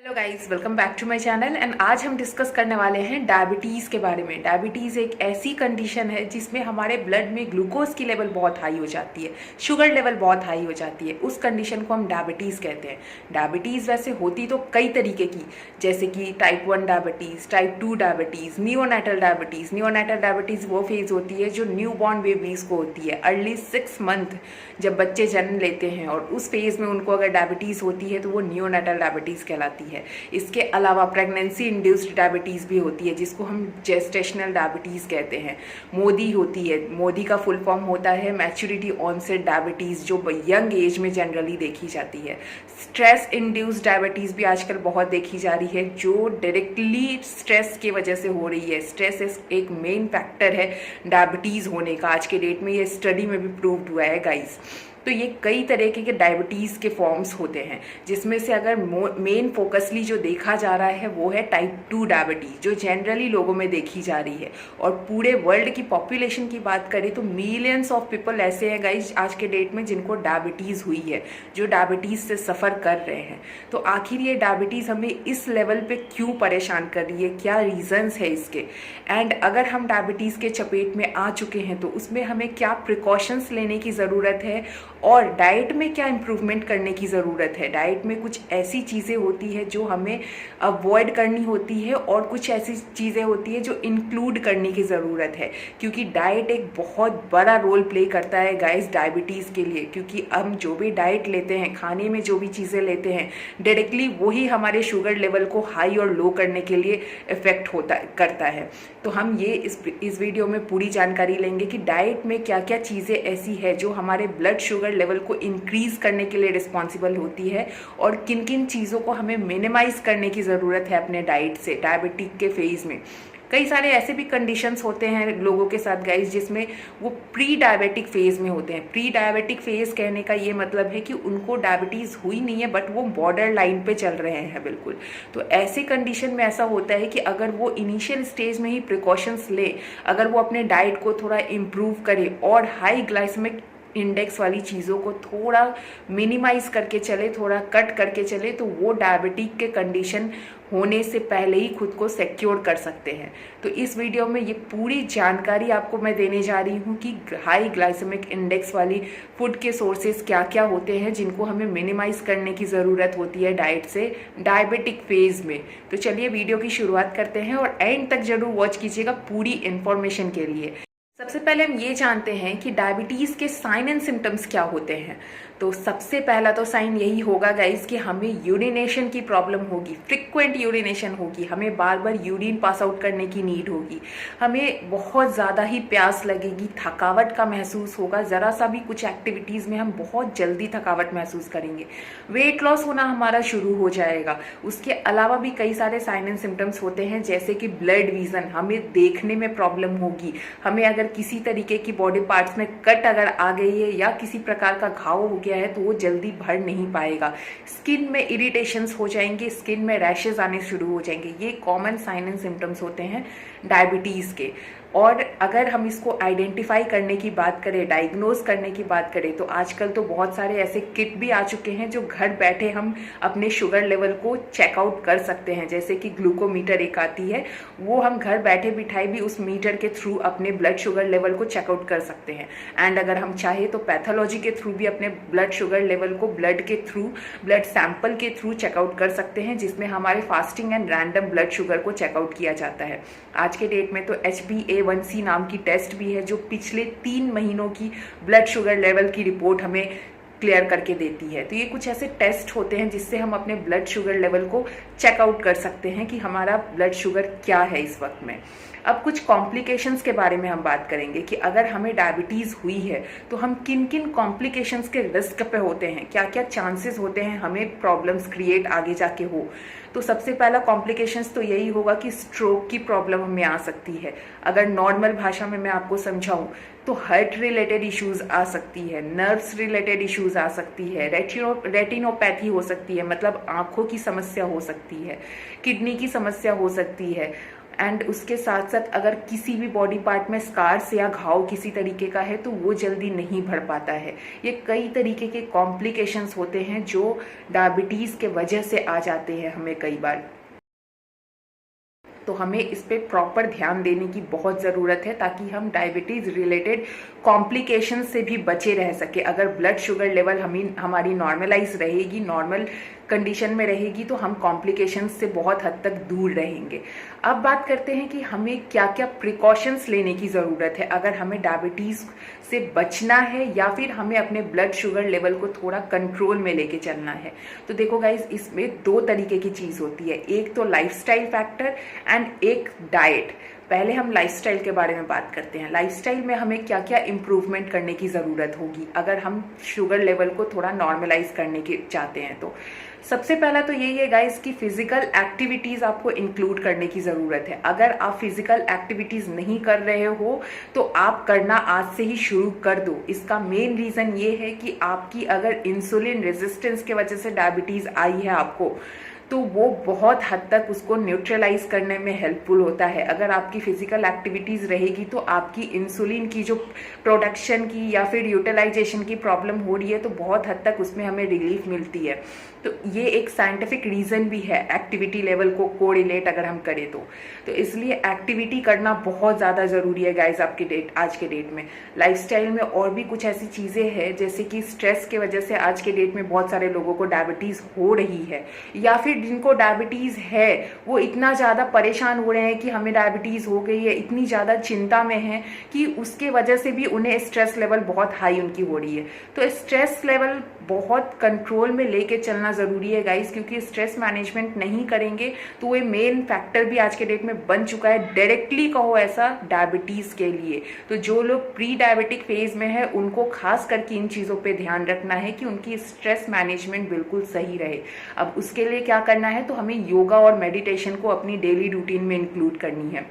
Hello guys, welcome back to my channel. And आज हम discuss करने वाले हैं डायबिटीज़ के बारे में। डायबिटीज़ एक ऐसी कंडीशन है जिसमें हमारे ब्लड में ग्लूकोज की लेवल बहुत हाई हो जाती है, शुगर लेवल बहुत हाई हो जाती है। उस कंडीशन को हम डायबिटीज़ कहते हैं। डायबिटीज़ वैसे होती तो कई तरीके की, जैसे कि type 1 diabetes, type 2 diabetes, neonatal diabetes. Neonatal diabetes वो फेज़ होती है जो न्यू बॉर्न बेबीज़ को होती है। अर्ली 6 मंथ जब बच्चे जन्म लेते हैं और उस फेज़ में उनको अगर डायबिटीज़ होती है तो वो नियोनेटल डायबिटीज़ कहलाती है। इसके अलावा प्रेगनेंसी इंड्यूस्ड डायबिटीज़ भी होती है जिसको हम जेस्टेशनल डायबिटीज़ कहते हैं। मोदी होती है, मोदी का फुल फॉर्म होता है मैच्योरिटी ऑनसेट डायबिटीज़, जो यंग एज में जनरली देखी जाती है। स्ट्रेस इंड्यूस्ड डायबिटीज़ भी आजकल बहुत देखी जा रही है, जो डायरेक्टली स्ट्रेस की वजह से हो रही है। स्ट्रेस एक मेन फैक्टर है डायबिटीज़ होने का। आज के डेट में ये स्टडी में भी प्रूव्ड हुआ है गाइस। तो ये कई तरह के डायबिटीज़ के फॉर्म्स होते हैं, जिसमें से अगर मेन फोकसली जो देखा जा रहा है वो है टाइप 2 डायबिटीज़, जो जनरली लोगों में देखी जा रही है। और पूरे वर्ल्ड की पॉपुलेशन की बात करें तो मिलियंस ऑफ पीपल ऐसे हैं गाइज आज के डेट में जिनको डायबिटीज़ हुई है, जो डायबिटीज़ से सफ़र कर रहे हैं। तो आखिर ये डायबिटीज़ हमें इस लेवल पे क्यों परेशान कर रही है, क्या रीज़न्स है इसके, एंड अगर हम डायबिटीज़ के चपेट में आ चुके हैं तो उसमें हमें क्या प्रिकॉशंस लेने की ज़रूरत है, और डाइट में क्या इम्प्रूवमेंट करने की ज़रूरत है। डाइट में कुछ ऐसी चीज़ें होती है जो हमें अवॉइड करनी होती है और कुछ ऐसी चीज़ें होती है जो इंक्लूड करने की ज़रूरत है, क्योंकि डाइट एक बहुत बड़ा रोल प्ले करता है गाइस डायबिटीज़ के लिए। क्योंकि हम जो भी डाइट लेते हैं, खाने में जो भी चीज़ें लेते हैं, डायरेक्टली वही हमारे शुगर लेवल को हाई और लो करने के लिए इफ़ेक्ट करता है। तो हम ये इस वीडियो में पूरी जानकारी लेंगे कि डाइट में क्या क्या चीज़ें ऐसी है जो हमारे ब्लड शुगर लेवल को इंक्रीज करने के लिए रिस्पॉन्सिबल होती है, और किन किन चीज़ों को हमें मिनिमाइज करने की ज़रूरत है अपने डाइट से डायबिटिक के फेज़ में। कई सारे ऐसे भी कंडीशंस होते हैं लोगों के साथ गाइस जिसमें वो प्री डायबिटिक फेज़ में होते हैं। प्री डायबिटिक फेज़ कहने का ये मतलब है कि उनको डायबिटीज़ हुई नहीं है बट वो बॉर्डर लाइन पे चल रहे हैं बिल्कुल। तो ऐसे कंडीशन में ऐसा होता है कि अगर वो इनिशियल स्टेज में ही प्रिकॉशंस ले, अगर वो अपने डाइट को थोड़ा इम्प्रूव करे और हाई ग्लाइसेमिक इंडेक्स वाली चीज़ों को थोड़ा मिनिमाइज करके चले, थोड़ा कट करके चले, तो वो डायबिटिक के कंडीशन होने से पहले ही खुद को सिक्योर कर सकते हैं। तो इस वीडियो में ये पूरी जानकारी आपको मैं देने जा रही हूँ कि हाई ग्लाइसेमिक इंडेक्स वाली फूड के सोर्सेज क्या क्या होते हैं जिनको हमें मिनिमाइज करने की ज़रूरत होती है डाइट से डायबिटिक फेज़ में। तो चलिए वीडियो की शुरुआत करते हैं और एंड तक जरूर वॉच कीजिएगा पूरी इन्फॉर्मेशन के लिए। सबसे पहले हम ये जानते हैं कि डायबिटीज़ के साइन एंड सिम्टम्स क्या होते हैं। तो सबसे पहला तो साइन यही होगा गाइस कि हमें यूरिनेशन की प्रॉब्लम होगी, फ्रिक्वेंट यूरिनेशन होगी, हमें बार बार यूरिन पास आउट करने की नीड होगी, हमें बहुत ज़्यादा ही प्यास लगेगी, थकावट का महसूस होगा, ज़रा सा भी कुछ एक्टिविटीज़ में हम बहुत जल्दी थकावट महसूस करेंगे, वेट लॉस होना हमारा शुरू हो जाएगा। उसके अलावा भी कई सारे साइन एंड सिम्टम्स होते हैं, जैसे कि ब्लड विजन, हमें देखने में प्रॉब्लम होगी, हमें अगर किसी तरीके की बॉडी पार्ट्स में कट अगर आ गई है या किसी प्रकार का घाव हो गया है तो वो जल्दी भर नहीं पाएगा, स्किन में इरिटेशंस हो जाएंगे, स्किन में रैशेज आने शुरू हो जाएंगे। ये कॉमन साइन एंड सिम्टम्स होते हैं डायबिटीज़ के। और अगर हम इसको आइडेंटिफाई करने की बात करें, डायग्नोज करने की बात करें, तो आजकल तो बहुत सारे ऐसे किट भी आ चुके हैं जो घर बैठे हम अपने शुगर लेवल को चेकआउट कर सकते हैं। जैसे कि ग्लूकोमीटर एक आती है, वो हम घर बैठे बिठाए भी उस मीटर के थ्रू अपने ब्लड शुगर लेवल को चेकआउट कर सकते हैं। एंड अगर हम चाहे तो पैथोलॉजी के थ्रू भी अपने ब्लड शुगर लेवल को ब्लड के थ्रू, ब्लड सैंपल के थ्रू चेकआउट कर सकते हैं, जिसमें हमारे fasting and random blood sugar को चेकआउट किया जाता है। आज के डेट में तो HbA1c नाम की टेस्ट भी है जो पिछले 3 महीनों की ब्लड शुगर लेवल की रिपोर्ट हमें क्लियर करके देती है। तो ये कुछ ऐसे टेस्ट होते हैं जिससे हम अपने ब्लड शुगर लेवल को चेकआउट कर सकते हैं कि हमारा ब्लड शुगर क्या है इस वक्त में। अब कुछ कॉम्प्लिकेशंस के बारे में हम बात करेंगे कि अगर हमें डायबिटीज़ हुई है तो हम किन किन कॉम्प्लिकेशंस के रिस्क पे होते हैं, क्या क्या चांसेस होते हैं हमें प्रॉब्लम्स क्रिएट आगे जाके हो। तो सबसे पहला कॉम्प्लिकेशंस तो यही होगा कि स्ट्रोक की प्रॉब्लम हमें आ सकती है। अगर नॉर्मल भाषा में मैं आपको समझाऊं तो हार्ट रिलेटेड इश्यूज आ सकती है, नर्व्स रिलेटेड इश्यूज आ सकती है, रेटिनोपैथी हो सकती है, मतलब आंखों की समस्या हो सकती है, किडनी की समस्या हो सकती है, एंड उसके साथ साथ अगर किसी भी बॉडी पार्ट में स्कार्स या घाव किसी तरीके का है तो वो जल्दी नहीं भर पाता है। ये कई तरीके के कॉम्प्लिकेशंस होते हैं जो डायबिटीज़ के वजह से आ जाते हैं हमें कई बार। तो हमें इस पे प्रॉपर ध्यान देने की बहुत ज़रूरत है ताकि हम डायबिटीज़ रिलेटेड कॉम्प्लिकेशन से भी बचे रह सके। अगर ब्लड शुगर लेवल हमारी नॉर्मलाइज रहेगी, नॉर्मल कंडीशन में रहेगी, तो हम कॉम्प्लिकेशन से बहुत हद तक दूर रहेंगे। अब बात करते हैं कि हमें क्या क्या प्रिकॉशंस लेने की ज़रूरत है अगर हमें डायबिटीज़ से बचना है या फिर हमें अपने ब्लड शुगर लेवल को थोड़ा कंट्रोल में लेके चलना है। तो देखो गाइज, इसमें दो तरीके की चीज़ होती है, एक तो लाइफस्टाइल फैक्टर एंड एक डाइट। पहले हम लाइफस्टाइल के बारे में बात करते हैं। लाइफस्टाइल में हमें क्या क्या इम्प्रूवमेंट करने की ज़रूरत होगी अगर हम शुगर लेवल को थोड़ा नॉर्मलाइज करने के चाहते हैं। तो सबसे पहला तो यही है गाइस कि फिजिकल एक्टिविटीज़ आपको इंक्लूड करने की ज़रूरत है। अगर आप फिजिकल एक्टिविटीज़ नहीं कर रहे हो तो आप करना आज से ही शुरू कर दो। इसका मेन रीज़न ये है कि आपकी अगर इंसुलिन रेजिस्टेंस की वजह से डायबिटीज़ आई है आपको, तो वो बहुत हद तक उसको न्यूट्रलाइज करने में हेल्पफुल होता है। अगर आपकी फिजिकल एक्टिविटीज़ रहेगी तो आपकी इंसुलिन की जो प्रोडक्शन की या फिर यूटिलाइजेशन की प्रॉब्लम हो रही है तो बहुत हद तक उसमें हमें रिलीफ मिलती है। तो ये एक साइंटिफिक रीज़न भी है एक्टिविटी लेवल को कोरिलेट अगर हम करें तो इसलिए एक्टिविटी करना बहुत ज़्यादा ज़रूरी है गाइज आज के डेट में। लाइफस्टाइल में और भी कुछ ऐसी चीज़ें हैं जैसे कि स्ट्रेस के वजह से आज के डेट में बहुत सारे लोगों को डायबिटीज़ हो रही है, या फिर जिनको डायबिटीज़ है वो इतना ज़्यादा परेशान हो रहे हैं कि हमें डायबिटीज़ हो गई है, इतनी ज़्यादा चिंता में है कि उसके वजह से भी उन्हें स्ट्रेस लेवल बहुत हाई उनकी हो रही है। तो स्ट्रेस लेवल बहुत कंट्रोल में लेके चलना ज़रूरी है गाइस, क्योंकि स्ट्रेस मैनेजमेंट नहीं करेंगे तो ये मेन फैक्टर भी आज के डेट में बन चुका है, डायरेक्टली कहो ऐसा, डायबिटीज़ के लिए। तो जो लोग प्री डायबिटिक फेज में है उनको खास करके इन चीज़ों पे ध्यान रखना है कि उनकी स्ट्रेस मैनेजमेंट बिल्कुल सही रहे। अब उसके लिए क्या करना है, तो हमें योगा और मेडिटेशन को अपनी डेली रूटीन में इंक्लूड करनी है,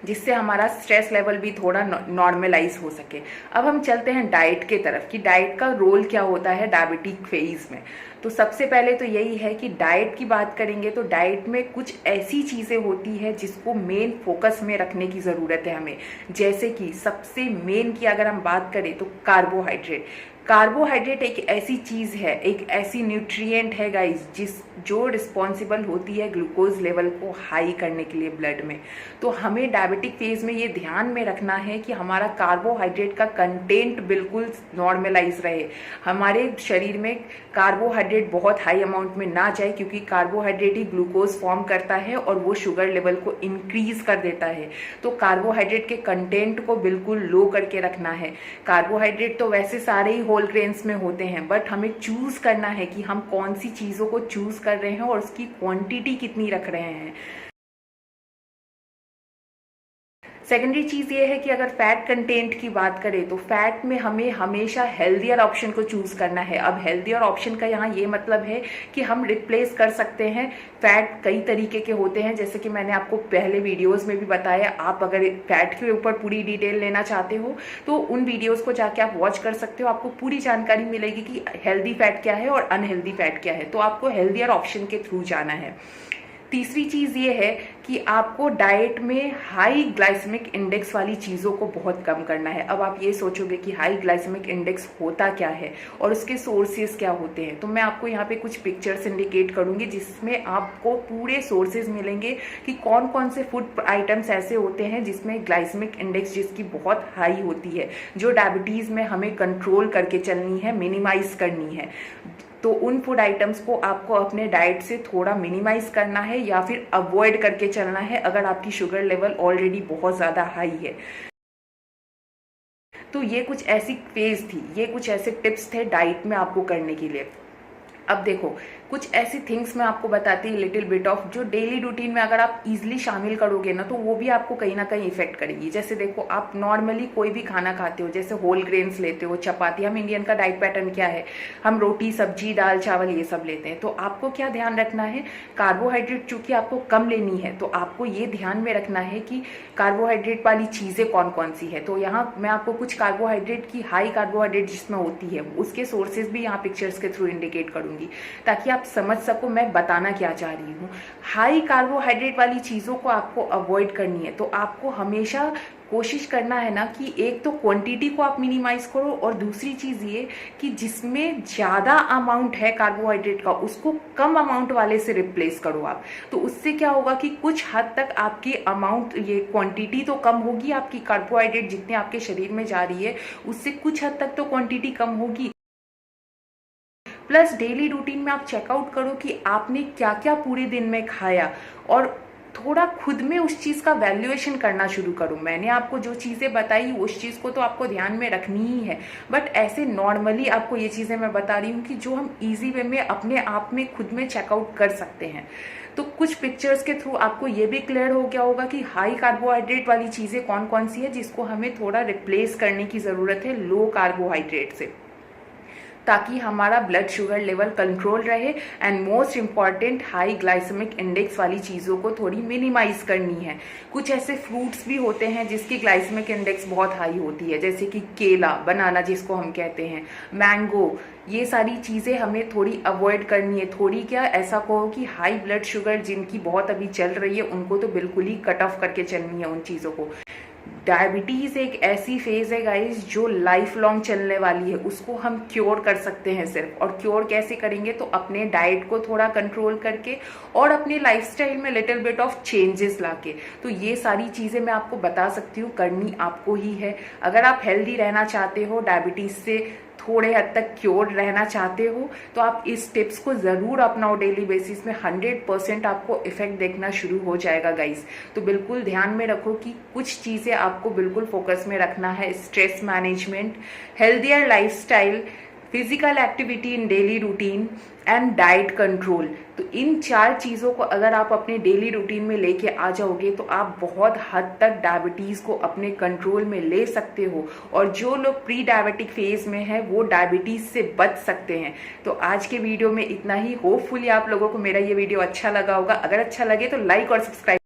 जिससे हमारा स्ट्रेस लेवल भी थोड़ा नॉर्मलाइज हो सके। अब हम चलते हैं डाइट के तरफ कि डाइट का रोल क्या होता है डायबिटिक फेज में। तो सबसे पहले तो यही है कि डाइट की बात करेंगे तो डाइट में कुछ ऐसी चीज़ें होती है जिसको मेन फोकस में रखने की ज़रूरत है हमें। जैसे कि सबसे मेन की अगर हम बात करें तो कार्बोहाइड्रेट एक ऐसी चीज़ है, एक ऐसी न्यूट्रिएंट है गाइस जो रिस्पॉन्सिबल होती है ग्लूकोज लेवल को हाई करने के लिए ब्लड में। तो हमें डायबिटिक फेज में ये ध्यान में रखना है कि हमारा कार्बोहाइड्रेट का कंटेंट बिल्कुल नॉर्मलाइज रहे, हमारे शरीर में कार्बोहाइड्रेट बहुत हाई अमाउंट में ना जाए, क्योंकि कार्बोहाइड्रेट ही ग्लूकोज फॉर्म करता है और वो शुगर लेवल को इंक्रीज कर देता है। तो कार्बोहाइड्रेट के कंटेंट को बिल्कुल लो करके रखना है। कार्बोहाइड्रेट तो वैसे सारे ही होल ग्रेन्स में होते हैं, बट हमें चूज करना है कि हम कौन सी चीज़ों को चूज कर रहे हैं और उसकी क्वांटिटी कितनी रख रहे हैं। सेकेंडरी चीज़ ये है कि अगर फैट कंटेंट की बात करें तो फैट में हमें हमेशा हेल्दियर ऑप्शन को चूज़ करना है। अब हेल्दियर ऑप्शन का यहाँ ये मतलब है कि हम रिप्लेस कर सकते हैं। फैट कई तरीके के होते हैं, जैसे कि मैंने आपको पहले वीडियोस में भी बताया। आप अगर फैट के ऊपर पूरी डिटेल लेना चाहते हो तो उन वीडियोस को जाके आप वॉच कर सकते हो, आपको पूरी जानकारी मिलेगी कि हेल्दी फैट क्या है और अनहेल्दी फैट क्या है। तो आपको हेल्दियर ऑप्शन के थ्रू जाना है। तीसरी चीज़ ये है कि आपको डाइट में हाई ग्लाइसेमिक इंडेक्स वाली चीज़ों को बहुत कम करना है। अब आप ये सोचोगे कि हाई ग्लाइसेमिक इंडेक्स होता क्या है और उसके सोर्सेज क्या होते हैं, तो मैं आपको यहाँ पे कुछ पिक्चर्स इंडिकेट करूँगी जिसमें आपको पूरे सोर्सेज मिलेंगे कि कौन कौन से फूड आइटम्स ऐसे होते हैं जिसमें ग्लाइसेमिक इंडेक्स जिसकी बहुत हाई होती है, जो डायबिटीज़ में हमें कंट्रोल करके चलनी है, मिनिमाइज करनी है। तो उन फूड आइटम्स को आपको अपने डाइट से थोड़ा मिनिमाइज करना है या फिर अवॉइड करके चलना है अगर आपकी शुगर लेवल ऑलरेडी बहुत ज़्यादा हाई है। तो ये कुछ ऐसी फेज थी, ये कुछ ऐसे टिप्स थे डाइट में आपको करने के लिए। अब देखो कुछ ऐसी थिंग्स मैं आपको बताती हूँ लिटिल बिट ऑफ, जो डेली रूटीन में अगर आप इजीली शामिल करोगे ना तो वो भी आपको कहीं ना कहीं इफेक्ट करेगी। जैसे देखो, आप नॉर्मली कोई भी खाना खाते हो, जैसे होल ग्रेन्स लेते हो, चपाती, हम इंडियन का डाइट पैटर्न क्या है, हम रोटी सब्जी दाल चावल ये सब लेते हैं। तो आपको क्या ध्यान रखना है, कार्बोहाइड्रेट चूंकि आपको कम लेनी है तो आपको ये ध्यान में रखना है कि कार्बोहाइड्रेट वाली चीज़ें कौन कौन सी है। तो यहाँ मैं आपको कुछ कार्बोहाइड्रेट की, हाई कार्बोहाइड्रेट जिसमें होती है उसके सोर्सेज भी यहाँ पिक्चर्स के थ्रू इंडिकेट करूँगी, ताकि आप आप समझ सको मैं बताना क्या चाह रही हूँ। हाई कार्बोहाइड्रेट वाली चीज़ों को आपको अवॉइड करनी है, तो आपको हमेशा कोशिश करना है ना कि एक तो क्वांटिटी को आप मिनिमाइज करो, और दूसरी चीज़ ये कि जिसमें ज़्यादा अमाउंट है कार्बोहाइड्रेट का उसको कम अमाउंट वाले से रिप्लेस करो आप। तो उससे क्या होगा कि कुछ हद तक आपकी अमाउंट, ये क्वांटिटी तो कम होगी, आपकी कार्बोहाइड्रेट जितने आपके शरीर में जा रही है उससे कुछ हद तक तो क्वांटिटी कम होगी। प्लस डेली रूटीन में आप चेकआउट करो कि आपने क्या क्या पूरे दिन में खाया, और थोड़ा खुद में उस चीज़ का वैल्यूएशन करना शुरू करो। मैंने आपको जो चीज़ें बताई उस चीज़ को तो आपको ध्यान में रखनी ही है, बट ऐसे नॉर्मली आपको ये चीज़ें मैं बता रही हूँ कि जो हम इजी वे में अपने आप में खुद में चेकआउट कर सकते हैं। तो कुछ पिक्चर्स के थ्रू आपको ये भी क्लियर हो गया होगा कि हाई कार्बोहाइड्रेट वाली चीज़ें कौन कौन सी है जिसको हमें थोड़ा रिप्लेस करने की ज़रूरत है लो कार्बोहाइड्रेट से, ताकि हमारा ब्लड शुगर लेवल कंट्रोल रहे। And most important, high glycaemic index वाली चीज़ों को थोड़ी मिनिमाइज करनी है। कुछ ऐसे फ्रूट्स भी होते हैं जिसकी ग्लाइसेमिक इंडेक्स बहुत हाई होती है, जैसे कि केला, बनाना जिसको हम कहते हैं, मैंगो, ये सारी चीज़ें हमें थोड़ी अवॉइड करनी है। थोड़ी क्या, ऐसा कहो कि हाई ब्लड शुगर जिनकी बहुत अभी चल रही है उनको तो बिल्कुल ही कट ऑफ करके चलनी है उन चीज़ों को। डायबिटीज़ एक ऐसी फेज़ है गाइस जो लाइफ लॉन्ग चलने वाली है, उसको हम क्योर कर सकते हैं सिर्फ। और क्योर कैसे करेंगे, तो अपने डाइट को थोड़ा कंट्रोल करके और अपने लाइफस्टाइल में लिटिल बिट ऑफ चेंजेस लाके। तो ये सारी चीज़ें मैं आपको बता सकती हूँ, करनी आपको ही है। अगर आप हेल्दी रहना चाहते हो, डायबिटीज़ से थोड़े हद तक क्योर रहना चाहते हो, तो आप इस टिप्स को ज़रूर अपनाओ डेली बेसिस में। 100% आपको इफेक्ट देखना शुरू हो जाएगा गाइस। तो बिल्कुल ध्यान में रखो कि कुछ चीज़ें आपको बिल्कुल फोकस में रखना है। Stress management, healthier lifestyle, physical activity in daily routine and diet control. तो इन 4 चीज़ों को अगर आप अपने डेली रूटीन में लेके आ जाओगे तो आप बहुत हद तक डायबिटीज़ को अपने कंट्रोल में ले सकते हो। और जो लोग प्री डायबिटिक फेज में है वो डायबिटीज़ से बच सकते हैं। तो आज के वीडियो में इतना ही। होपफुली आप लोगों को मेरा ये वीडियो अच्छा लगा होगा। अगर अच्छा लगे तो लाइक और सब्सक्राइब